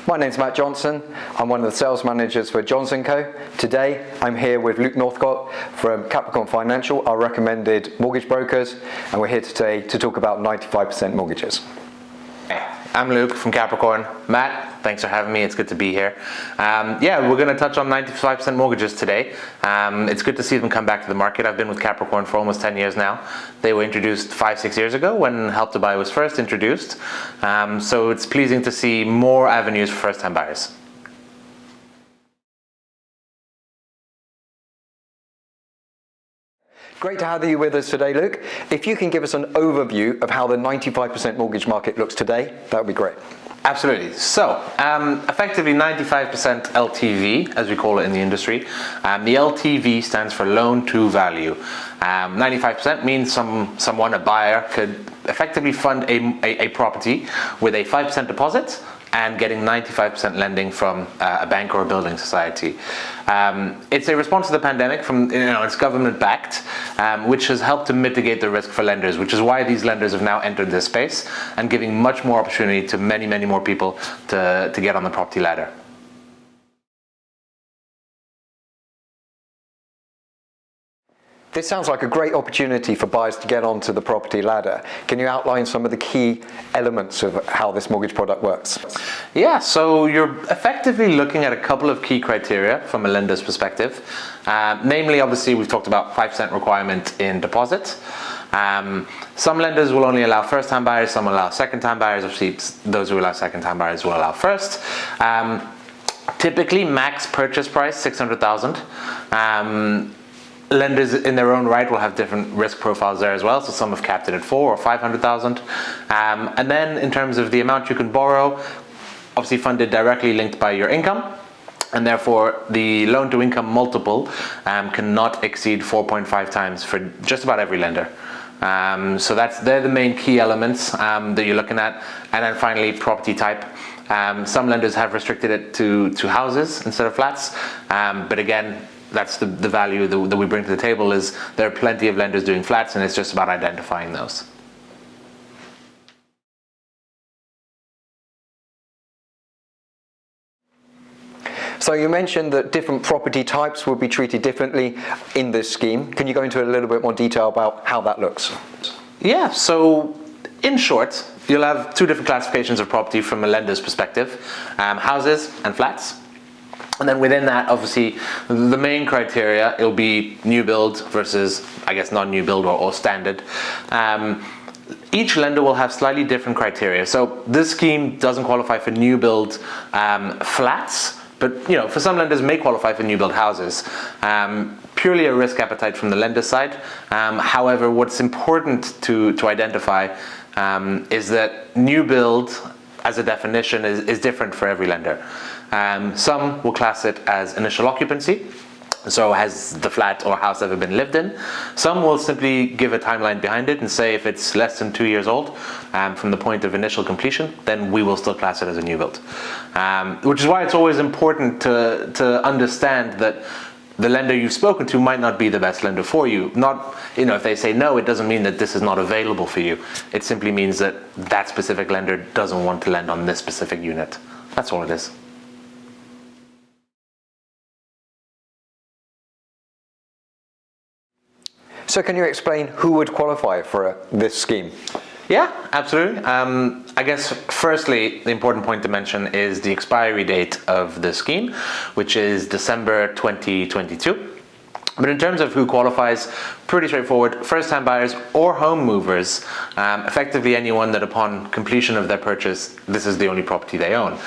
My name's Matt Johnson. I'm one of the sales managers for Johns&Co. Today, I'm here with Luke Northcott from Capricorn Financial, our recommended mortgage brokers, and we're here today to talk about 95% mortgages. Hey, I'm Luke from Capricorn. Matt, thanks for having me. It's good to be here. We're going to touch on 95% mortgages today. It's good to see them come back to the market. I've been with Capricorn for almost 10 years now. They were introduced 5-6 years ago when Help to Buy was first introduced. So it's pleasing to see more avenues for first-time buyers. Great to have you with us today, Luke. If you can give us an overview of how the 95% mortgage market looks today, that would be great. Absolutely. So, effectively 95% LTV, as we call it in the industry. The LTV stands for loan to value. 95% means someone, a buyer, could effectively fund a property with a 5% deposit and getting 95% lending from a bank or a building society. It's a response to the pandemic it's government backed, which has helped to mitigate the risk for lenders, which is why these lenders have now entered this space and giving much more opportunity to many more people to get on the property ladder. This sounds like a great opportunity for buyers to get onto the property ladder. Can you outline some of the key elements of how this mortgage product works? Yeah, so you're effectively looking at a couple of key criteria from a lender's perspective. Namely, obviously, we've talked about 5% requirement in deposit. Some lenders will only allow first-time buyers, some will allow second-time buyers. Obviously, those who allow second-time buyers will allow first. Typically, max purchase price, $600,000. Lenders in their own right will have different risk profiles there as well. So some have capped it at $400,000 or $500,000. And then in terms of the amount you can borrow, obviously funded directly linked by your income. And therefore the loan to income multiple cannot exceed 4.5 times for just about every lender. So they're the main key elements that you're looking at. And then finally, property type. Some lenders have restricted it to houses instead of flats. But again, that's the value that we bring to the table, is there are plenty of lenders doing flats, and it's just about identifying those. So you mentioned that different property types will be treated differently in this scheme. Can you go into a little bit more detail about how that looks? Yeah, so in short, you'll have two different classifications of property from a lender's perspective, houses and flats. And then within that, obviously, the main criteria, it'll be new build versus, I guess, non-new build or standard. Each lender will have slightly different criteria. So this scheme doesn't qualify for new build flats, but for some lenders may qualify for new build houses. Purely a risk appetite from the lender side. However, what's important to identify is that new build, as a definition, is different for every lender. Some will class it as initial occupancy, so has the flat or house ever been lived in? Some will simply give a timeline behind it and say if it's less than 2 years old from the point of initial completion, then we will still class it as a new build. Which is why it's always important to understand that the lender you've spoken to might not be the best lender for you. If they say no, it doesn't mean that this is not available for you. It simply means that that specific lender doesn't want to lend on this specific unit. That's all it is. So can you explain who would qualify for this scheme? Yeah, absolutely. I guess firstly, the important point to mention is the expiry date of the scheme, which is December 2022. But in terms of who qualifies, pretty straightforward. First-time buyers or home movers, effectively anyone that upon completion of their purchase, this is the only property they own.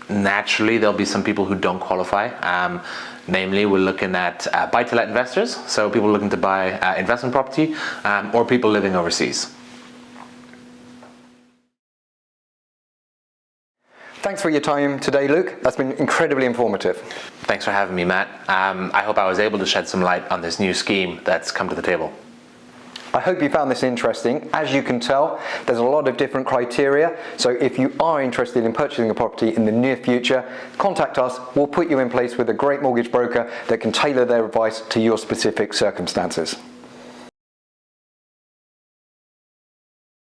Naturally, there'll be some people who don't qualify. Namely, we're looking at buy-to-let investors, so people looking to buy investment property, or people living overseas. Thanks for your time today, Luke. That's been incredibly informative. Thanks for having me, Matt. I hope I was able to shed some light on this new scheme that's come to the table. I hope you found this interesting. As you can tell, there's a lot of different criteria. So if you are interested in purchasing a property in the near future, contact us. We'll put you in place with a great mortgage broker that can tailor their advice to your specific circumstances.